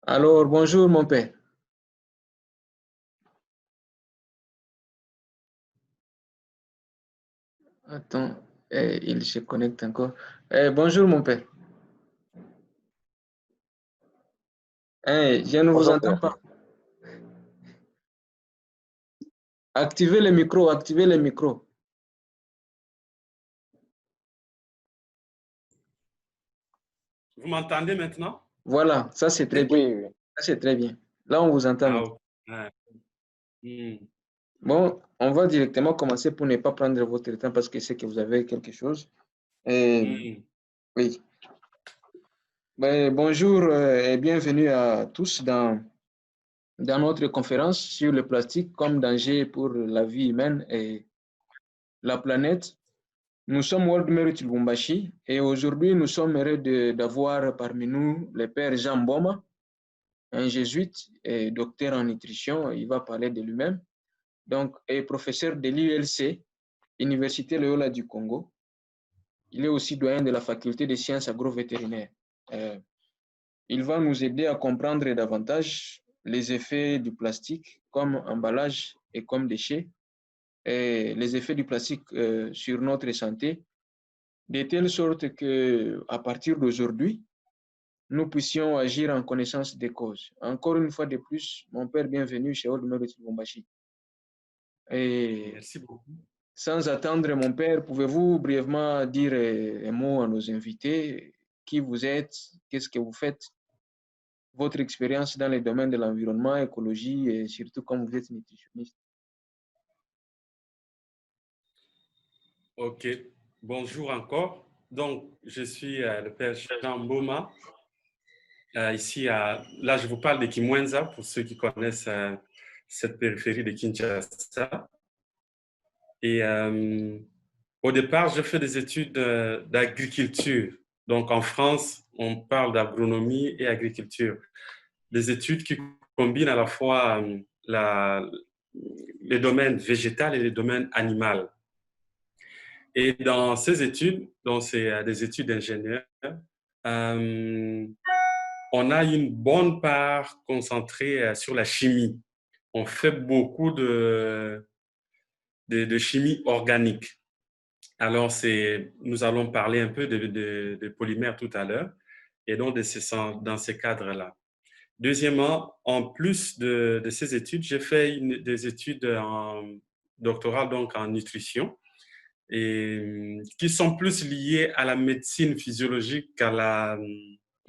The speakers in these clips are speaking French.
Alors, bonjour mon père. Attends, il se connecte encore. Bonjour mon père. Je ne vous Bonjour, entends père. pas. Activez le micro, activez le micro. Vous m'entendez maintenant? Voilà, ça c'est très bien. Oui, oui. Ça c'est très bien. Là, on vous entend Ah, maintenant. ok. Ouais. Hmm. Bon, on va directement commencer pour ne pas prendre votre temps parce que c'est que vous avez quelque chose. Hmm. Oui. Bonjour et bienvenue à tous dans notre conférence sur le plastique comme danger pour la vie humaine et la planète. Nous sommes World Merit Lubumbashi et aujourd'hui nous sommes heureux d'avoir parmi nous le père Jean Mboma, un jésuite et docteur en nutrition. Il va parler de lui-même. Donc, et professeur de l'ULC, Université Loyola du Congo. Il est aussi doyen de la faculté des sciences agrovétérinaires. Euh, il va nous aider à comprendre davantage les effets du plastique comme emballage et comme déchets et les effets du plastique sur notre santé de telle sorte que, à partir d'aujourd'hui, nous puissions agir en connaissance des causes. Encore une fois de plus, mon père, bienvenue chez Old Merit Lubumbashi. Et Merci beaucoup. sans attendre, mon père, pouvez-vous brièvement dire un mot à nos invités? Qui vous êtes? Qu'est-ce que vous faites? Votre expérience dans les domaines de l'environnement, écologie et surtout comme vous êtes nutritionniste. Ok. Bonjour encore. Donc, je suis le père Jean Mboma. Là, je vous parle de Kimwenza pour ceux qui connaissent cette périphérie de Kinshasa. Et au départ, je fais des études d'agriculture. Donc, en France, on parle d'agronomie et agriculture. Des études qui combinent à la fois les domaines végétal et les domaines animal. Et dans ces études, donc c'est des études d'ingénieur, euh, on a une bonne part concentrée sur la chimie. On fait beaucoup de chimie organique. Alors, nous allons parler un peu de polymères tout à l'heure, et donc dans ces cadres-là. Deuxièmement, en plus de ces études, j'ai fait des études doctorales donc en nutrition et qui sont plus liées à la médecine physiologique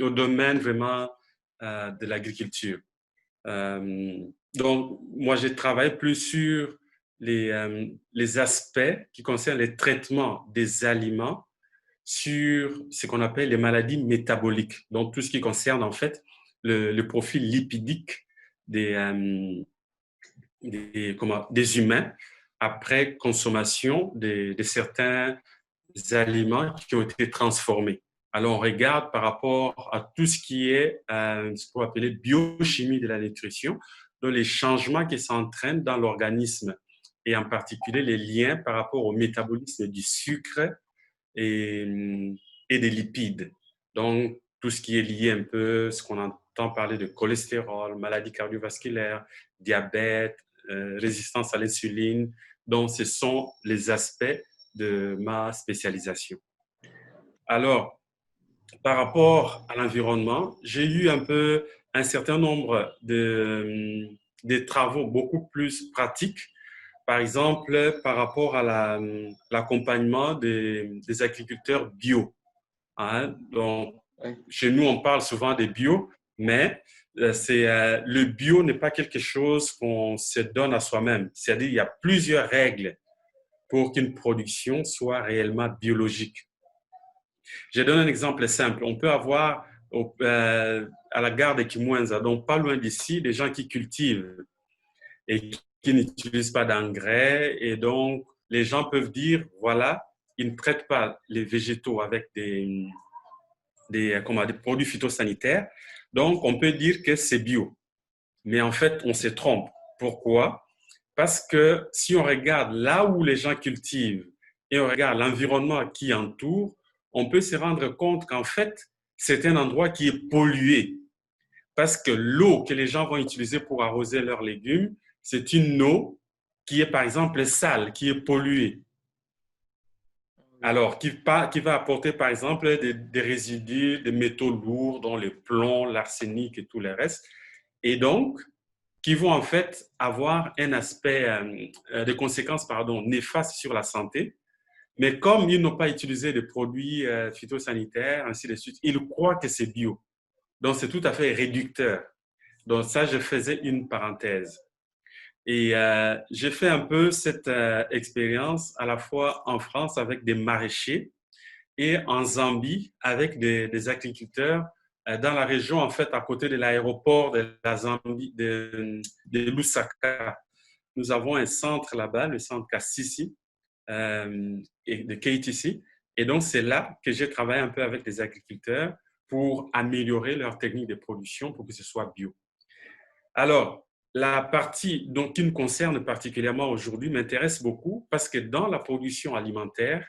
au domaine vraiment de l'agriculture. Donc, moi, j'ai travaillé plus sur les aspects qui concernent les traitements des aliments sur ce qu'on appelle les maladies métaboliques. Donc, tout ce qui concerne en fait le profil lipidique des humains après consommation de certains aliments qui ont été transformés. Alors, on regarde par rapport à tout ce qui est ce qu'on appelle biochimie de la nutrition, donc les changements qui s'entraînent dans l'organisme et en particulier les liens par rapport au métabolisme du sucre et, et des lipides. Donc, tout ce qui est lié un peu, ce qu'on entend parler de cholestérol, maladie cardiovasculaire, diabète, résistance à l'insuline. Donc, ce sont les aspects de ma spécialisation. Alors, par rapport à l'environnement, j'ai eu un peu un certain nombre de travaux beaucoup plus pratiques. Par exemple, par rapport à l'accompagnement des agriculteurs bio. Hein? Donc, Ouais. chez nous, on parle souvent des bio, mais le bio n'est pas quelque chose qu'on se donne à soi-même. C'est-à-dire qu'il y a plusieurs règles pour qu'une production soit réellement biologique. Je donne un exemple simple. On peut avoir à la gare de Kimwenza, donc pas loin d'ici, des gens qui cultivent et qui n'utilisent pas d'engrais. Et donc, les gens peuvent dire, voilà, ils ne traitent pas les végétaux avec des produits phytosanitaires. Donc, on peut dire que c'est bio. Mais en fait, on se trompe. Pourquoi? Parce que si on regarde là où les gens cultivent et on regarde l'environnement qui entoure, on peut se rendre compte qu'en fait, c'est un endroit qui est pollué. parce que l'eau que les gens vont utiliser pour arroser leurs légumes, c'est une eau qui est par exemple sale, qui est polluée. Alors, qui va apporter par exemple des résidus, des métaux lourds, dont le plomb, l'arsenic et tout le reste. Et donc, qui vont en fait avoir un aspect, des conséquences néfastes sur la santé. Mais comme ils n'ont pas utilisé de produits phytosanitaires, ainsi de suite, ils croient que c'est bio. Donc, c'est tout à fait réducteur. Donc, ça, je faisais une parenthèse. Et j'ai fait un peu cette expérience à la fois en France avec des maraîchers et en Zambie avec des agriculteurs dans la région, en fait, à côté de l'aéroport de la Zambie, de Lusaka. Nous avons un centre là-bas, le centre Kassisi, et de KTC. Et donc, c'est là que j'ai travaillé un peu avec des agriculteurs pour améliorer leur technique de production pour que ce soit bio. Alors, la partie donc, qui me concerne particulièrement aujourd'hui m'intéresse beaucoup parce que dans la production alimentaire,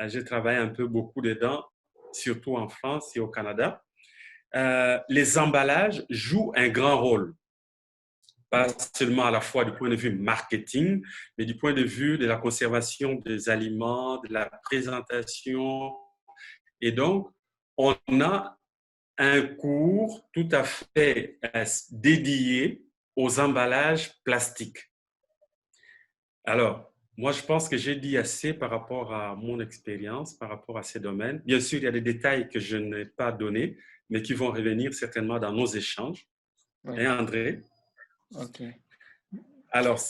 j'ai travaillé un peu beaucoup dedans, surtout en France et au Canada. Les emballages jouent un grand rôle, pas seulement à la fois du point de vue marketing, mais du point de vue de la conservation des aliments, de la présentation. Et donc, on a un cours tout à fait dédié aux emballages plastiques. Alors, moi, je pense que j'ai dit assez par rapport à mon expérience, par rapport à ces domaines. Bien sûr, il y a des détails que je n'ai pas donnés, mais qui vont revenir certainement dans nos échanges. Oui. Et André? OK. Alors,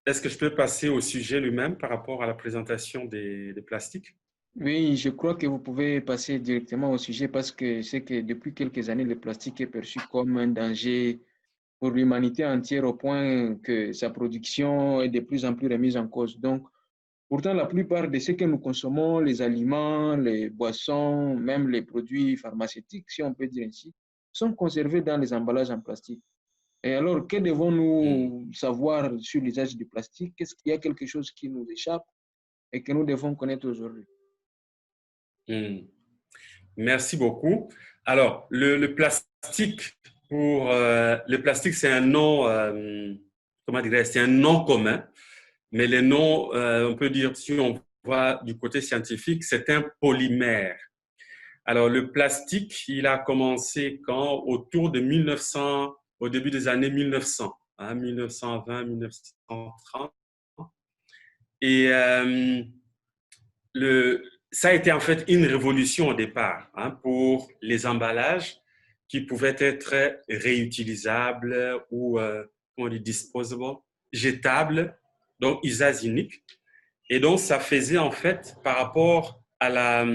est-ce que je peux passer au sujet lui-même par rapport à la présentation des plastiques? Oui, je crois que vous pouvez passer directement au sujet parce que c'est que depuis quelques années, le plastique est perçu comme un danger pour l'humanité entière au point que sa production est de plus en plus remise en cause. Donc, pourtant, la plupart de ce que nous consommons, les aliments, les boissons, même les produits pharmaceutiques, si on peut dire ainsi, sont conservés dans les emballages en plastique. Et alors, que devons-nous savoir sur l'usage du plastique? Est-ce qu'il y a quelque chose qui nous échappe et que nous devons connaître aujourd'hui? Merci beaucoup. Alors, le plastique, le plastique, c'est un nom, comment dirais c'est un nom commun, mais les noms, on peut dire, si on va du côté scientifique, c'est un polymère. Alors, le plastique, il a commencé quand? Autour de 1900, au début des années 1900, 1920, 1930. Et ça a été en fait une révolution au départ pour les emballages qui pouvaient être réutilisables ou, comment on dit, disposable, jetables, donc usage unique. Et donc, ça faisait en fait par rapport à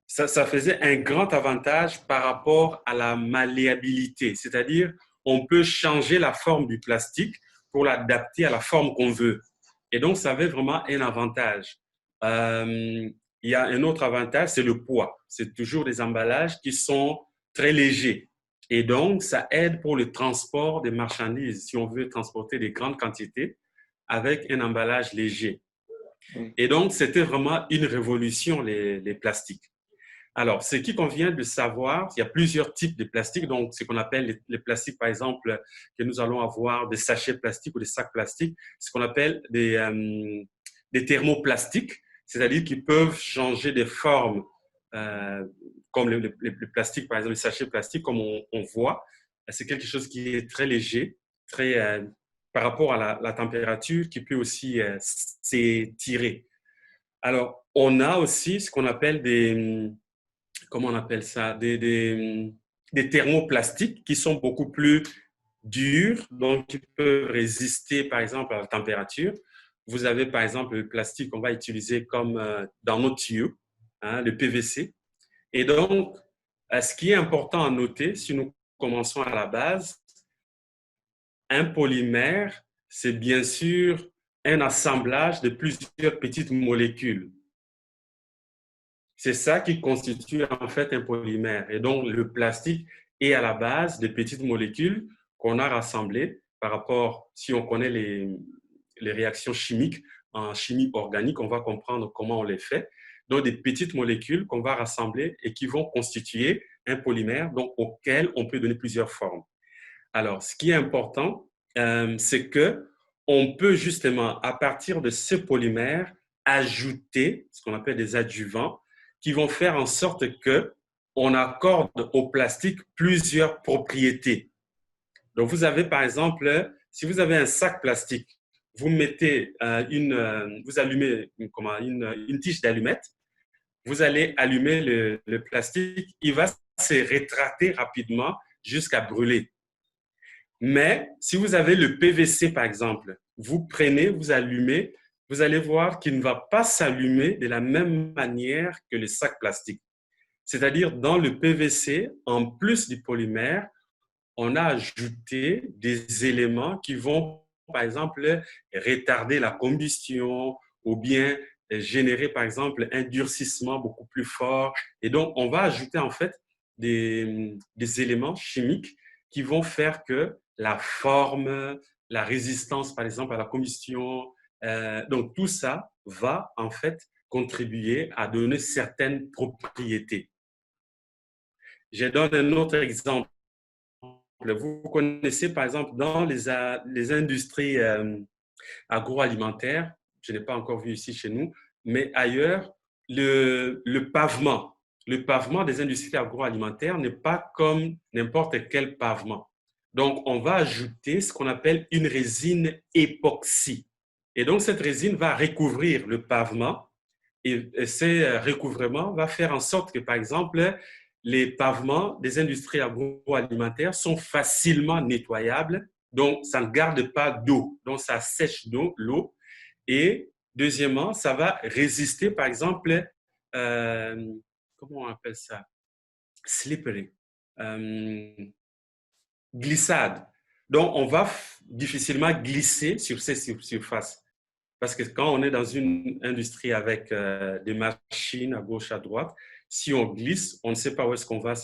ça faisait un grand avantage par rapport à la malléabilité, c'est-à-dire on peut changer la forme du plastique pour l'adapter à la forme qu'on veut. Et donc, ça avait vraiment un avantage. Il y a un autre avantage, c'est le poids. C'est toujours des emballages qui sont très légers. Et donc, ça aide pour le transport des marchandises, si on veut transporter des grandes quantités avec un emballage léger. Et donc, c'était vraiment une révolution, les plastiques. Alors, ce qu'il convient de savoir, il y a plusieurs types de plastiques. Donc, ce qu'on appelle les plastiques, par exemple, que nous allons avoir des sachets plastiques ou des sacs plastiques, ce qu'on appelle des thermoplastiques, c'est-à-dire qu'ils peuvent changer de forme, comme les plastiques, par exemple, les sachets plastiques, comme on voit. C'est quelque chose qui est très léger, très, par rapport à la température, qui peut aussi s'étirer. Alors, on a aussi ce qu'on appelle comment on appelle ça, des thermoplastiques qui sont beaucoup plus durs, donc qui peuvent résister, par exemple, à la température. Vous avez, par exemple, le plastique qu'on va utiliser comme dans nos tuyaux, le PVC. Et donc, ce qui est important à noter, si nous commençons à la base, un polymère, c'est bien sûr un assemblage de plusieurs petites molécules. C'est ça qui constitue en fait un polymère. Et donc, le plastique est à la base de petites molécules qu'on a rassemblées par rapport, si on connaît les réactions chimiques en chimie organique, on va comprendre comment on les fait. Donc, des petites molécules qu'on va rassembler et qui vont constituer un polymère donc, auquel on peut donner plusieurs formes. Alors, ce qui est important, c'est qu'on peut justement, à partir de ce polymère, ajouter ce qu'on appelle des adjuvants qui vont faire en sorte qu'on accorde au plastique plusieurs propriétés. Donc, vous avez par exemple, si vous avez un sac plastique, vous mettez vous allumez une tige d'allumette, vous allez allumer le plastique, il va se rétracter rapidement jusqu'à brûler. Mais si vous avez le PVC, par exemple, vous prenez, vous allumez, vous allez voir qu'il ne va pas s'allumer de la même manière que le sac plastique. C'est-à-dire, dans le PVC, en plus du polymère, on a ajouté des éléments qui vont, par exemple, retarder la combustion ou bien générer, par exemple, un durcissement beaucoup plus fort. Et donc, on va ajouter, en fait, des éléments chimiques qui vont faire que la forme, la résistance, par exemple, à la combustion, donc tout ça va, en fait, contribuer à donner certaines propriétés. Je donne un autre exemple. Vous connaissez, par exemple, dans les industries agroalimentaires, je n'ai pas encore vu ici chez nous, mais ailleurs, le pavement des industries agroalimentaires n'est pas comme n'importe quel pavement. Donc, on va ajouter ce qu'on appelle une résine époxy. Et donc, cette résine va recouvrir le pavement et ce recouvrement va faire en sorte que, par exemple, les pavements des industries agroalimentaires sont facilement nettoyables, donc ça ne garde pas d'eau, donc ça sèche l'eau. Et deuxièmement, ça va résister, par exemple, comment on appelle ça? Slippery, glissade. Donc, on va difficilement glisser sur ces surfaces. Parce que quand on est dans une industrie avec des machines à gauche, à droite, si on glisse, on ne sait pas où est-ce qu'on va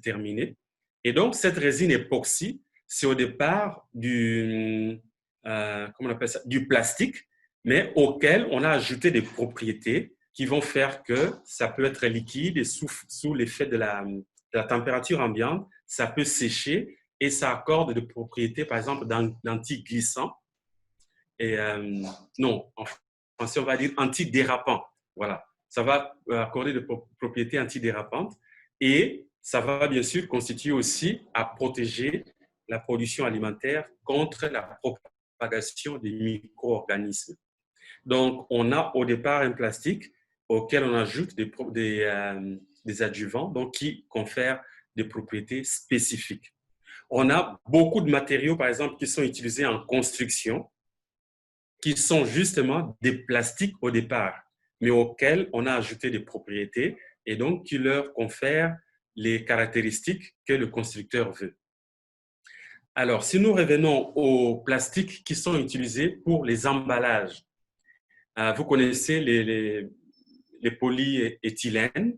terminer. Et donc, cette résine époxy, c'est au départ comment on appelle ça, du plastique, mais auquel on a ajouté des propriétés qui vont faire que ça peut être liquide et sous l'effet de la température ambiante, ça peut sécher et ça accorde des propriétés, par exemple, d'anti-glissant. Et non, en français, on va dire antidérapant. Voilà. Ça va accorder des propriétés antidérapantes et ça va bien sûr constituer aussi à protéger la production alimentaire contre la propagation des micro-organismes. Donc, on a au départ un plastique auquel on ajoute des adjuvants donc, qui confèrent des propriétés spécifiques. On a beaucoup de matériaux, par exemple, qui sont utilisés en construction, qui sont justement des plastiques au départ, mais auxquels on a ajouté des propriétés et donc qui leur confèrent les caractéristiques que le constructeur veut. Alors, si nous revenons aux plastiques qui sont utilisés pour les emballages, vous connaissez les polyéthylènes,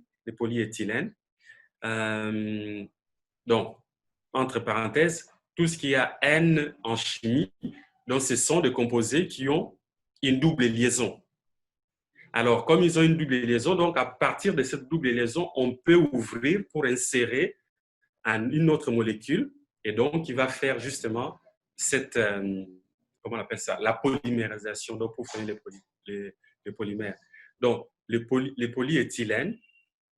donc, entre parenthèses, tout ce qui a N en chimie, donc ce sont des composés qui ont une double liaison. Alors, comme ils ont une double liaison, donc à partir de cette double liaison, on peut ouvrir pour insérer une autre molécule et donc il va faire justement cette, comment on appelle ça, la polymérisation, donc pour former les polymères. Donc, les polyéthylènes,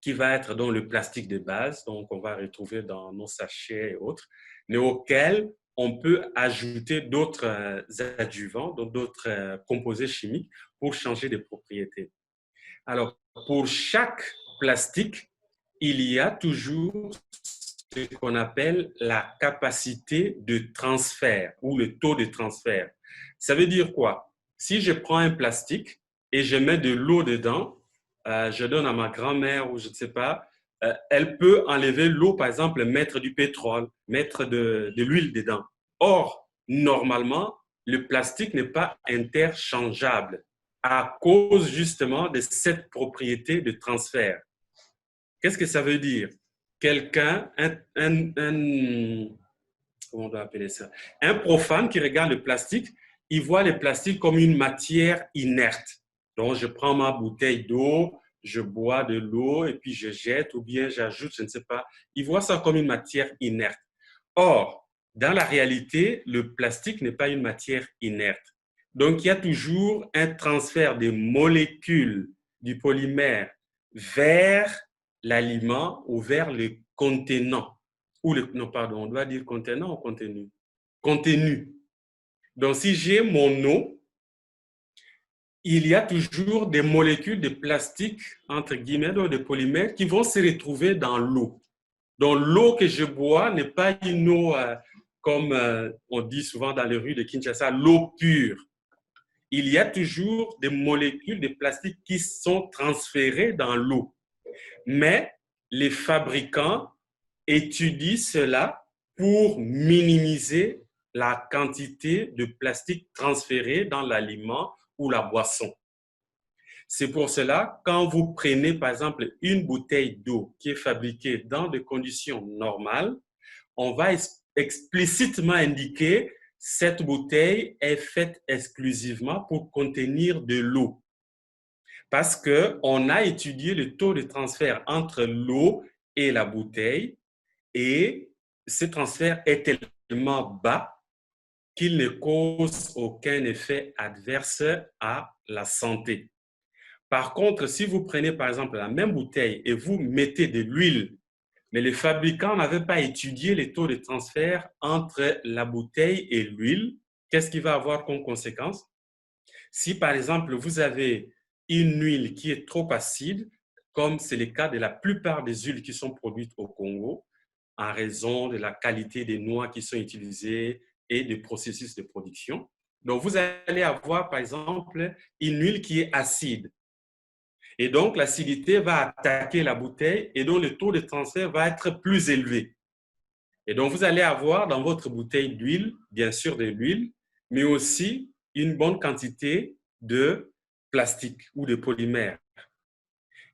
qui va être dans le plastique de base, donc on va retrouver dans nos sachets et autres, mais auxquels on peut ajouter d'autres adjuvants, d'autres composés chimiques pour changer de propriétés. Alors, pour chaque plastique, il y a toujours ce qu'on appelle la capacité de transfert ou le taux de transfert. Ça veut dire quoi? Si je prends un plastique et je mets de l'eau dedans, je donne à ma grand-mère ou je ne sais pas, elle peut enlever l'eau, par exemple, mettre du pétrole, mettre de l'huile dedans. Or, normalement, le plastique n'est pas interchangeable à cause justement de cette propriété de transfert. Qu'est-ce que ça veut dire? Quelqu'un, comment on doit appeler ça? Un profane qui regarde le plastique, il voit le plastique comme une matière inerte. Donc, je prends ma bouteille d'eau, je bois de l'eau et puis je jette ou bien j'ajoute, je ne sais pas. Ils voient ça comme une matière inerte. Or, dans la réalité, le plastique n'est pas une matière inerte. Donc, il y a toujours un transfert des molécules du polymère vers l'aliment ou vers le contenant. Ou le, non, pardon, on doit dire contenant ou contenu? Contenu. Donc, si j'ai mon eau, il y a toujours des molécules de plastique, entre guillemets, de polymères, qui vont se retrouver dans l'eau. Donc, l'eau que je bois n'est pas une eau, comme on dit souvent dans les rues de Kinshasa, l'eau pure. Il y a toujours des molécules de plastique qui sont transférées dans l'eau. Mais les fabricants étudient cela pour minimiser la quantité de plastique transférée dans l'aliment ou la boisson. C'est pour cela, quand vous prenez par exemple une bouteille d'eau qui est fabriquée dans des conditions normales, on va explicitement indiquer cette bouteille est faite exclusivement pour contenir de l'eau. Parce qu'on a étudié le taux de transfert entre l'eau et la bouteille et ce transfert est tellement bas qu'il ne cause aucun effet adverse à la santé. Par contre, si vous prenez par exemple la même bouteille et vous mettez de l'huile, mais les fabricants n'avaient pas étudié les taux de transfert entre la bouteille et l'huile, qu'est-ce qui va avoir comme conséquence? Si par exemple vous avez une huile qui est trop acide, comme c'est le cas de la plupart des huiles qui sont produites au Congo, en raison de la qualité des noix qui sont utilisées et des processus de production. Donc, vous allez avoir, par exemple, une huile qui est acide. Et donc, l'acidité va attaquer la bouteille et donc le taux de transfert va être plus élevé. Et donc, vous allez avoir dans votre bouteille d'huile, bien sûr de l'huile, mais aussi une bonne quantité de plastique ou de polymère.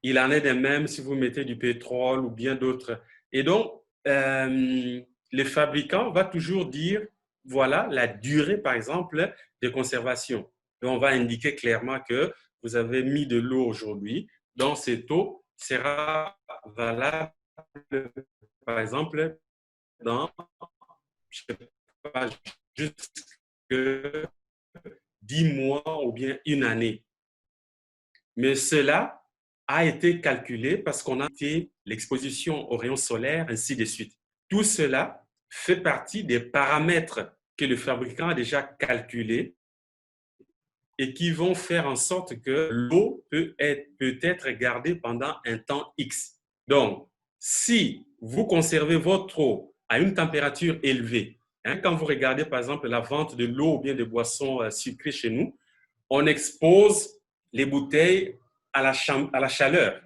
Il en est de même si vous mettez du pétrole ou bien d'autres. Et donc, le fabricant va toujours dire, voilà la durée, par exemple, de conservation. Et on va indiquer clairement que vous avez mis de l'eau aujourd'hui, donc cette eau sera valable, par exemple, dans, je ne sais pas, jusque 10 mois ou bien une année. Mais cela a été calculé parce qu'on a été l'exposition aux rayons solaires, ainsi de suite. Tout cela fait partie des paramètres que le fabricant a déjà calculés et qui vont faire en sorte que l'eau peut être gardée pendant un temps X. Donc, si vous conservez votre eau à une température élevée, quand vous regardez par exemple la vente de l'eau ou bien de boissons sucrées chez nous, on expose les bouteilles à la chaleur.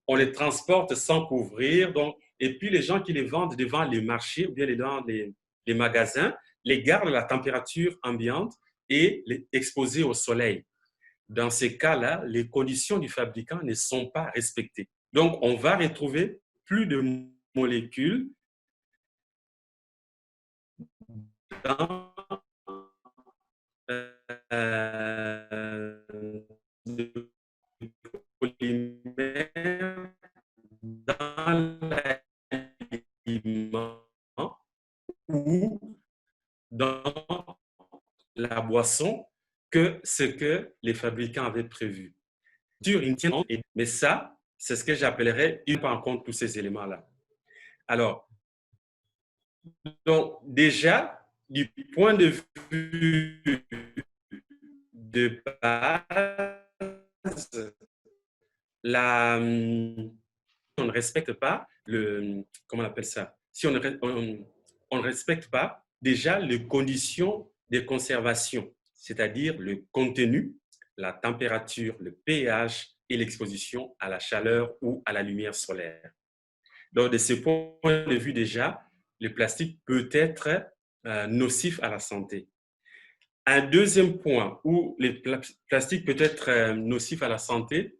On les transporte sans couvrir. Donc, et puis, les gens qui les vendent devant les marchés ou bien devant les magasins, les gardent à la température ambiante et les exposés au soleil. Dans ces cas-là, les conditions du fabricant ne sont pas respectées. Donc, on va retrouver plus de molécules dans de polymères dans l'aliment ou dans la boisson que ce que les fabricants avaient prévu. Mais ça, c'est ce que j'appellerais une pas en compte tous ces éléments-là. Alors, donc déjà, du point de vue de base, on ne respecte pas comment on appelle ça? Si on ne respecte pas déjà les conditions de conservation, c'est-à-dire le contenu, la température, le pH et l'exposition à la chaleur ou à la lumière solaire. Donc, de ce point de vue déjà, le plastique peut être nocif à la santé. Un deuxième point où le plastique peut être nocif à la santé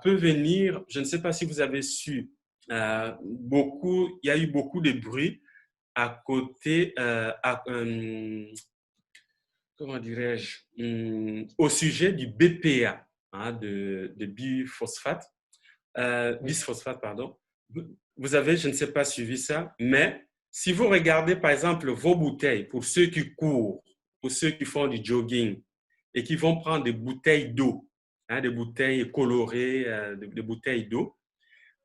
peut venir, je ne sais pas si vous avez su, il y a eu beaucoup de bruit à côté, comment dirais-je, au sujet du BPA. de biphosphate, Oui. bisphosphate, pardon. Vous avez, je ne sais pas, suivi ça, mais si vous regardez, par exemple, vos bouteilles, pour ceux qui courent, pour ceux qui font du jogging et qui vont prendre des bouteilles d'eau, des bouteilles colorées, des bouteilles d'eau,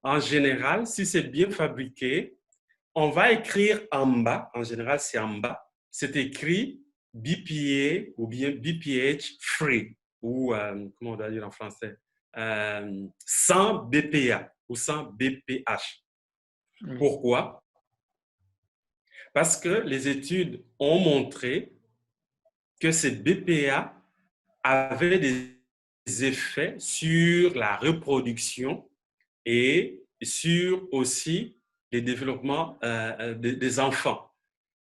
en général, si c'est bien fabriqué, on va écrire en bas, en général, c'est en bas, c'est écrit BPA ou bien BPH free, ou comment on doit dire en français, sans BPA ou sans BPH. Oui. Pourquoi? Parce que les études ont montré que ces BPA avaient des effets sur la reproduction et sur aussi le développement des enfants.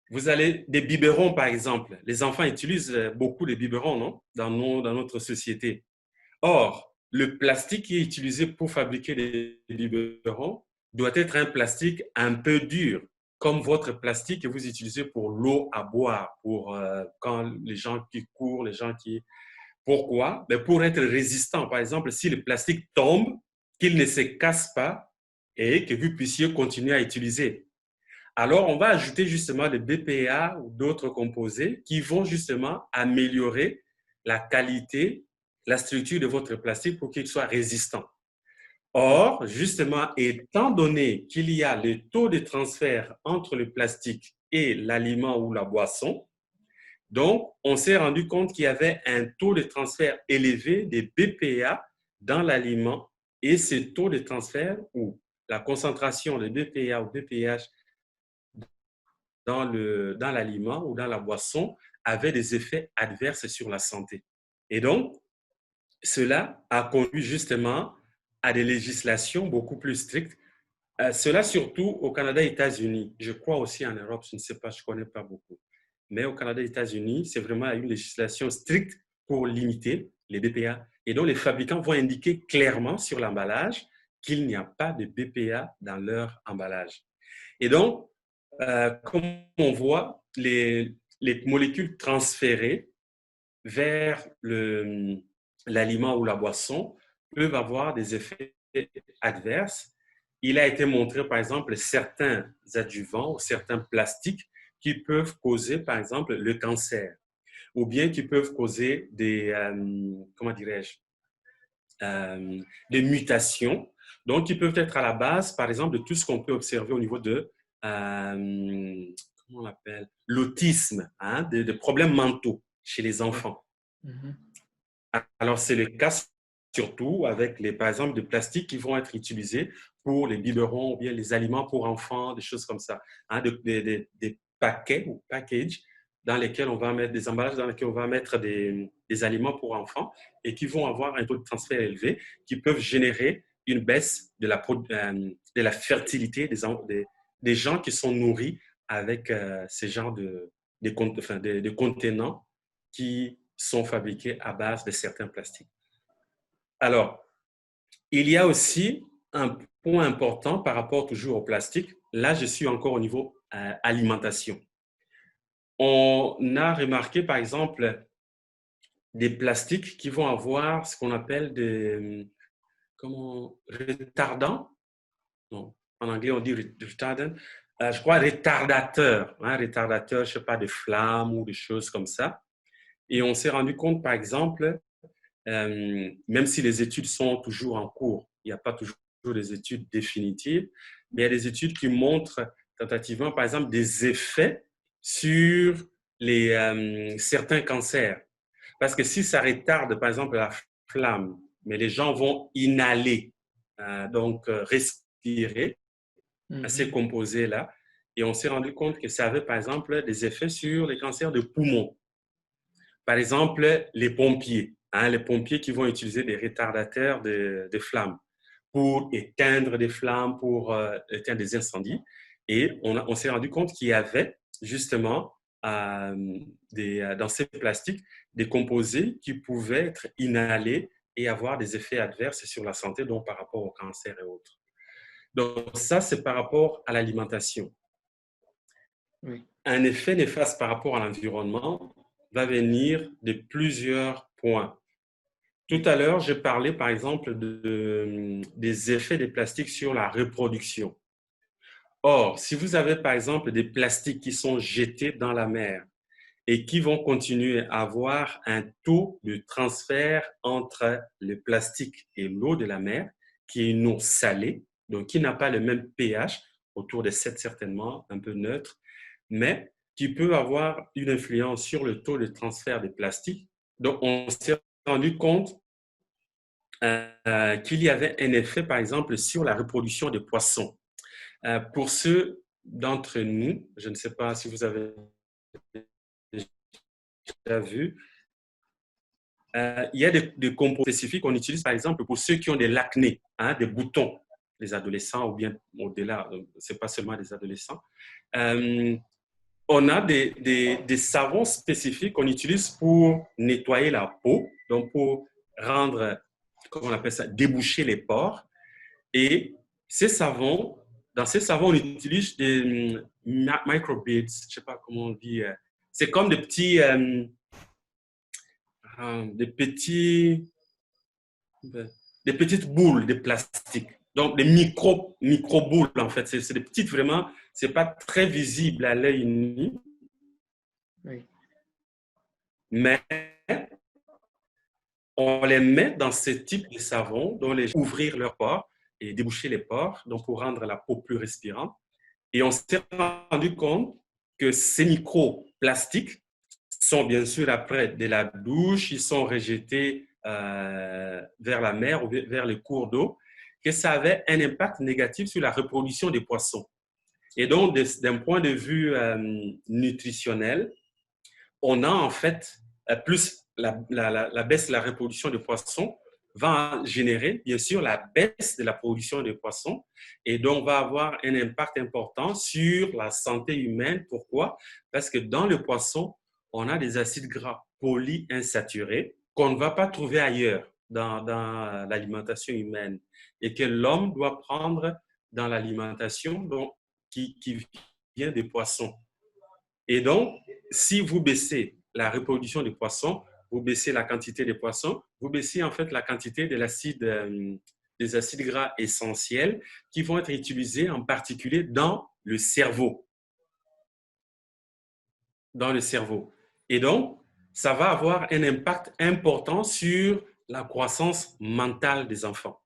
Vous allez, des biberons par exemple, les enfants utilisent beaucoup de biberons, non? Dans notre société. Or, le plastique qui est utilisé pour fabriquer des biberons doit être un plastique un peu dur, comme votre plastique que vous utilisez pour l'eau à boire, pour quand les gens qui courent, les gens qui... Pourquoi? Ben pour être résistant. Par exemple, si le plastique tombe, qu'il ne se casse pas et que vous puissiez continuer à utiliser. Alors, on va ajouter justement des BPA ou d'autres composés qui vont justement améliorer la qualité, la structure de votre plastique pour qu'il soit résistant. Or, justement, étant donné qu'il y a le taux de transfert entre le plastique et l'aliment ou la boisson, donc, on s'est rendu compte qu'il y avait un taux de transfert élevé des BPA dans l'aliment et ce taux de transfert ou la concentration de BPA ou BPH dans l'aliment ou dans la boisson avait des effets adverses sur la santé. Et donc, cela a conduit justement à des législations beaucoup plus strictes. Cela surtout au Canada et aux États-Unis. Je crois aussi en Europe, je ne sais pas, je ne connais pas beaucoup. Mais au Canada et aux États-Unis, c'est vraiment une législation stricte pour limiter les BPA. Et donc, les fabricants vont indiquer clairement sur l'emballage qu'il n'y a pas de BPA dans leur emballage. Et donc, comme on voit, les molécules transférées vers l'aliment ou la boisson peuvent avoir des effets adverses. Il a été montré, par exemple, certains adjuvants ou certains plastiques qui peuvent causer, par exemple, le cancer ou bien qui peuvent causer des, comment dirais-je, des mutations. Donc, qui peuvent être à la base, par exemple, de tout ce qu'on peut observer au niveau de, comment on l'appelle, l'autisme, de problèmes mentaux chez les enfants. Alors, c'est le cas surtout avec, par exemple, des plastiques qui vont être utilisés pour les biberons ou bien les aliments pour enfants, des choses comme ça. Des paquets ou packages dans lesquels on va mettre des emballages, dans lesquels on va mettre des aliments pour enfants et qui vont avoir un taux de transfert élevé, qui peuvent générer une baisse de la fertilité des gens qui sont nourris avec ces genres de contenants qui sont fabriqués à base de certains plastiques. Alors, il y a aussi un point important par rapport toujours au plastique. Là, je suis encore au niveau alimentation. On a remarqué, par exemple, des plastiques qui vont avoir ce qu'on appelle des retardants. Non, en anglais, on dit retardant. Je crois retardateur. Retardateur, je ne sais pas, de flammes ou des choses comme ça. Et on s'est rendu compte, par exemple, même si les études sont toujours en cours, il n'y a pas toujours des études définitives, mais il y a des études qui montrent tentativement, par exemple, des effets sur certains cancers. Parce que si ça retarde, par exemple, la flamme, mais les gens vont inhaler, donc respirer ces composés-là, et on s'est rendu compte que ça avait, par exemple, des effets sur les cancers de poumons. Par exemple, les pompiers. Les pompiers qui vont utiliser des retardateurs de flammes pour éteindre des flammes, pour éteindre des incendies. Et on s'est rendu compte qu'il y avait justement dans ces plastiques des composés qui pouvaient être inhalés et avoir des effets adverses sur la santé, donc par rapport au cancer et autres. Donc ça, c'est par rapport à l'alimentation. Oui. Un effet néfaste par rapport à l'environnement va venir de plusieurs points. Tout à l'heure, j'ai parlé, par exemple, des effets des plastiques sur la reproduction. Or, si vous avez, par exemple, des plastiques qui sont jetés dans la mer et qui vont continuer à avoir un taux de transfert entre le plastique et l'eau de la mer, qui est une eau salée, donc qui n'a pas le même pH, autour de 7 certainement, un peu neutre, mais qui peut avoir une influence sur le taux de transfert des plastiques. Donc, on s'est rendu compte qu'il y avait un effet, par exemple, sur la reproduction des poissons. Pour ceux d'entre nous, je ne sais pas si vous avez déjà vu, il y a des composés spécifiques qu'on utilise, par exemple, pour ceux qui ont des l'acné, des boutons, les adolescents ou bien au-delà, ce n'est pas seulement des adolescents. On a des savons spécifiques qu'on utilise pour nettoyer la peau, donc pour rendre, comment on appelle ça, déboucher les pores. Et ces savons, dans ces savons, on utilise des microbeads, je ne sais pas comment on dit. C'est comme des petites boules de plastique. Donc, des micro-boules, en fait. C'est des petites, vraiment, ce n'est pas très visible à l'œil nu. Oui. Mais on les met dans ce type de savon, dont les ouvrir leurs pores et déboucher les pores, donc pour rendre la peau plus respirante. Et on s'est rendu compte que ces microplastiques sont bien sûr après de la douche, ils sont rejetés vers la mer ou vers les cours d'eau, que ça avait un impact négatif sur la reproduction des poissons. Et donc, d'un point de vue nutritionnel, on a en fait plus la baisse de la reproduction des poissons va générer, bien sûr, la baisse de la production des poissons et donc va avoir un impact important sur la santé humaine. Pourquoi? Parce que dans le poisson, on a des acides gras polyinsaturés qu'on ne va pas trouver ailleurs dans l'alimentation humaine et que l'homme doit prendre dans l'alimentation qui vient des poissons. Et donc, si vous baissez la reproduction des poissons, vous baissez la quantité des poissons, vous baissez en fait la quantité de des acides gras essentiels qui vont être utilisés en particulier dans le cerveau. Dans le cerveau. Et donc, ça va avoir un impact important sur la croissance mentale des enfants.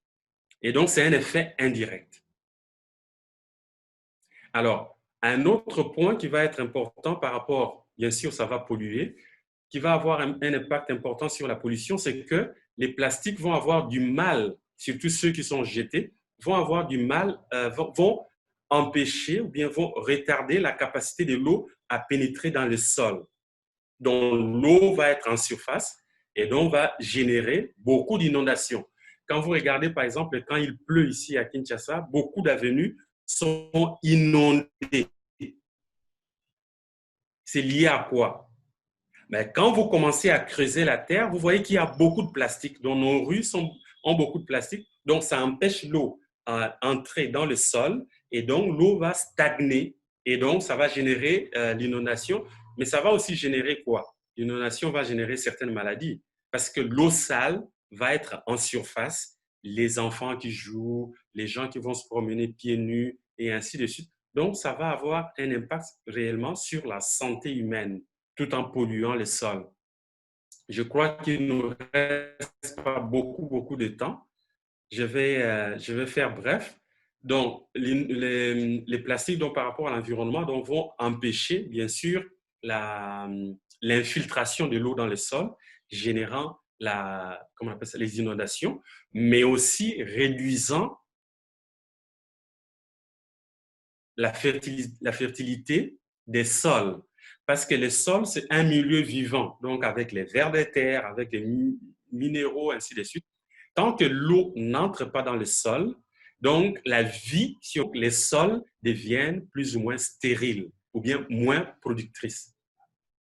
Et donc, c'est un effet indirect. Alors, un autre point qui va être important par rapport, bien sûr, ça va polluer, qui va avoir un impact important sur la pollution, c'est que les plastiques vont avoir du mal, surtout ceux qui sont jetés, vont avoir du mal, vont empêcher ou bien vont retarder la capacité de l'eau à pénétrer dans le sol. Donc, l'eau va être en surface et donc va générer beaucoup d'inondations. Quand vous regardez, par exemple, quand il pleut ici à Kinshasa, beaucoup d'avenues sont inondées. C'est lié à quoi? Mais quand vous commencez à creuser la terre, vous voyez qu'il y a beaucoup de plastique. Donc, nos rues ont beaucoup de plastique. Donc, ça empêche l'eau d'entrer dans le sol et donc l'eau va stagner. Et donc, ça va générer l'inondation. Mais ça va aussi générer quoi? L'inondation va générer certaines maladies parce que l'eau sale va être en surface. Les enfants qui jouent, les gens qui vont se promener pieds nus et ainsi de suite. Donc, ça va avoir un impact réellement sur la santé humaine tout en polluant les sols. Je crois qu'il ne nous reste pas beaucoup de temps. Je vais faire bref. Donc, les plastiques donc, par rapport à l'environnement vont empêcher, bien sûr, l'infiltration de l'eau dans le sol, générant comment on appelle ça, les inondations, mais aussi réduisant la fertilité des sols. Parce que le sol, c'est un milieu vivant, donc avec les vers de terre, avec les minéraux, ainsi de suite. Tant que l'eau n'entre pas dans le sol, donc la vie sur les sols deviennent plus ou moins stériles ou bien moins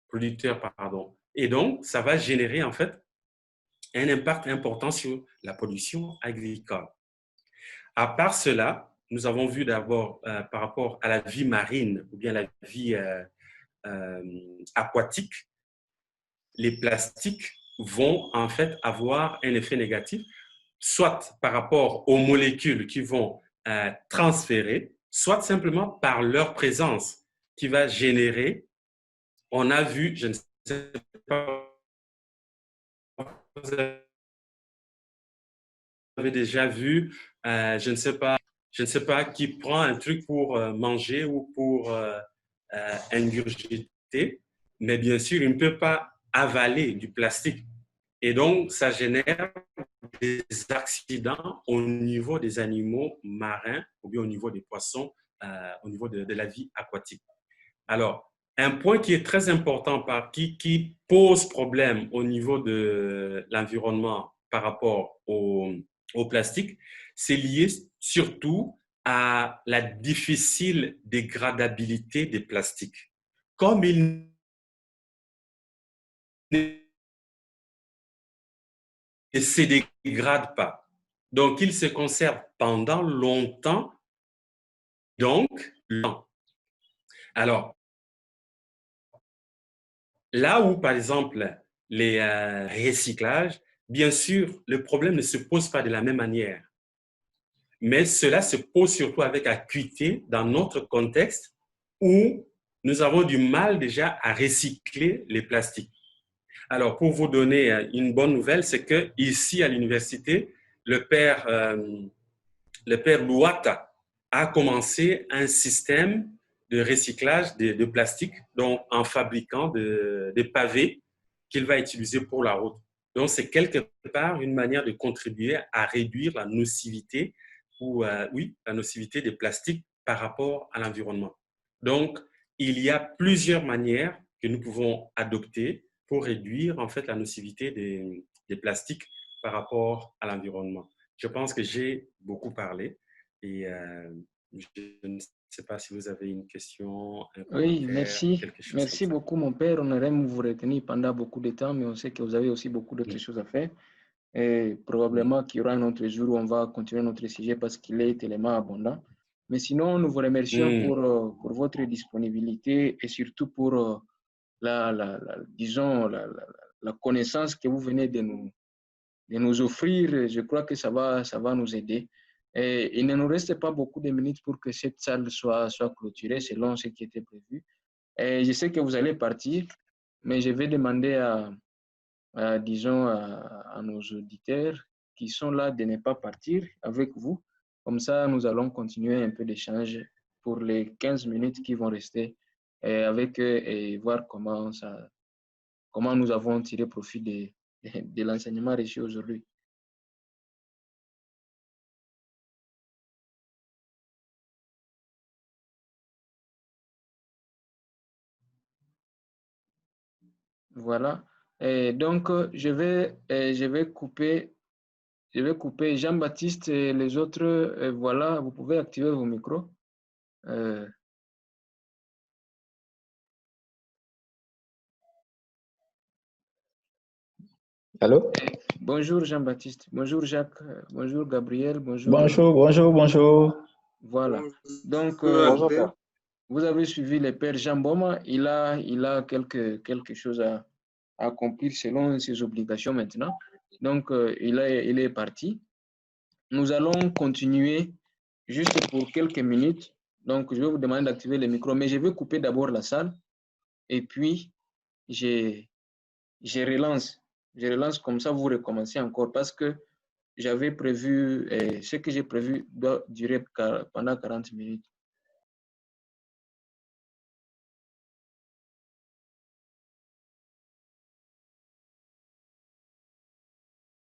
producteurs, pardon. Et donc, ça va générer en fait un impact important sur la production agricole. À part cela, nous avons vu d'abord par rapport à la vie marine ou bien la vie aquatique, les plastiques vont en fait avoir un effet négatif, soit par rapport aux molécules qui vont transférer, soit simplement par leur présence qui va générer. On a vu, je ne sais pas, vous avez déjà vu, je ne sais pas qui prend un truc pour manger ou pour ingurgiter, mais bien sûr, il ne peut pas avaler du plastique. Et donc, ça génère des accidents au niveau des animaux marins ou bien au niveau des poissons, au niveau de la vie aquatique. Alors, un point qui est très important, qui pose problème au niveau de l'environnement par rapport au plastique, c'est lié surtout à la difficile dégradabilité des plastiques. Comme il ne se dégradent pas, donc ils se conservent pendant longtemps, donc lent. Alors, là où, par exemple, les recyclages, bien sûr, le problème ne se pose pas de la même manière. Mais cela se pose surtout avec acuité dans notre contexte où nous avons du mal déjà à recycler les plastiques. Alors, pour vous donner une bonne nouvelle, c'est qu'ici à l'université, le père Louata a commencé un système de recyclage de plastique, donc en fabriquant des pavés qu'il va utiliser pour la route. Donc, c'est quelque part une manière de contribuer à réduire la nocivité ou, oui, la nocivité des plastiques par rapport à l'environnement. Donc, il y a plusieurs manières que nous pouvons adopter pour réduire en fait la nocivité des plastiques par rapport à l'environnement. Je pense que j'ai beaucoup parlé et je ne sais pas si vous avez une question, un Oui, commentaire, merci. quelque chose comme Merci ça. beaucoup, mon père. On aurait aimé vous retenir pendant beaucoup de temps, mais on sait que vous avez aussi beaucoup d'autres Oui, choses à faire. Et oui. probablement qu'il y aura un autre jour où on va continuer notre sujet parce qu'il est tellement abondant. Mais sinon, nous vous remercions pour votre disponibilité et surtout pour disons, la connaissance que vous venez de nous offrir. Je crois que ça va nous aider. Et il ne nous reste pas beaucoup de minutes pour que cette salle soit clôturée selon ce qui était prévu. Et je sais que vous allez partir, mais je vais demander disons, à nos auditeurs qui sont là de ne pas partir avec vous. Comme ça, nous allons continuer un peu d'échange pour les 15 minutes qui vont rester avec eux et voir comment nous avons tiré profit de l'enseignement reçu aujourd'hui. Voilà. Et donc, je vais couper Jean-Baptiste et les autres. Voilà, vous pouvez activer vos micros. Euh, Allô? Bonjour Jean-Baptiste, bonjour Jacques, bonjour Gabriel, bonjour. Bonjour, bonjour, bonjour. Voilà. Donc, Bonjour, père. vous avez suivi le père Jean Boma. Il a quelque chose à accomplir selon ses obligations maintenant. Donc, il est parti. Nous allons continuer juste pour quelques minutes. Donc, je vais vous demander d'activer le micro, mais je vais couper d'abord la salle et puis je, je relance. Je relance comme ça, vous recommencez encore parce que j'avais prévu, ce que j'ai prévu doit durer pendant 40 minutes.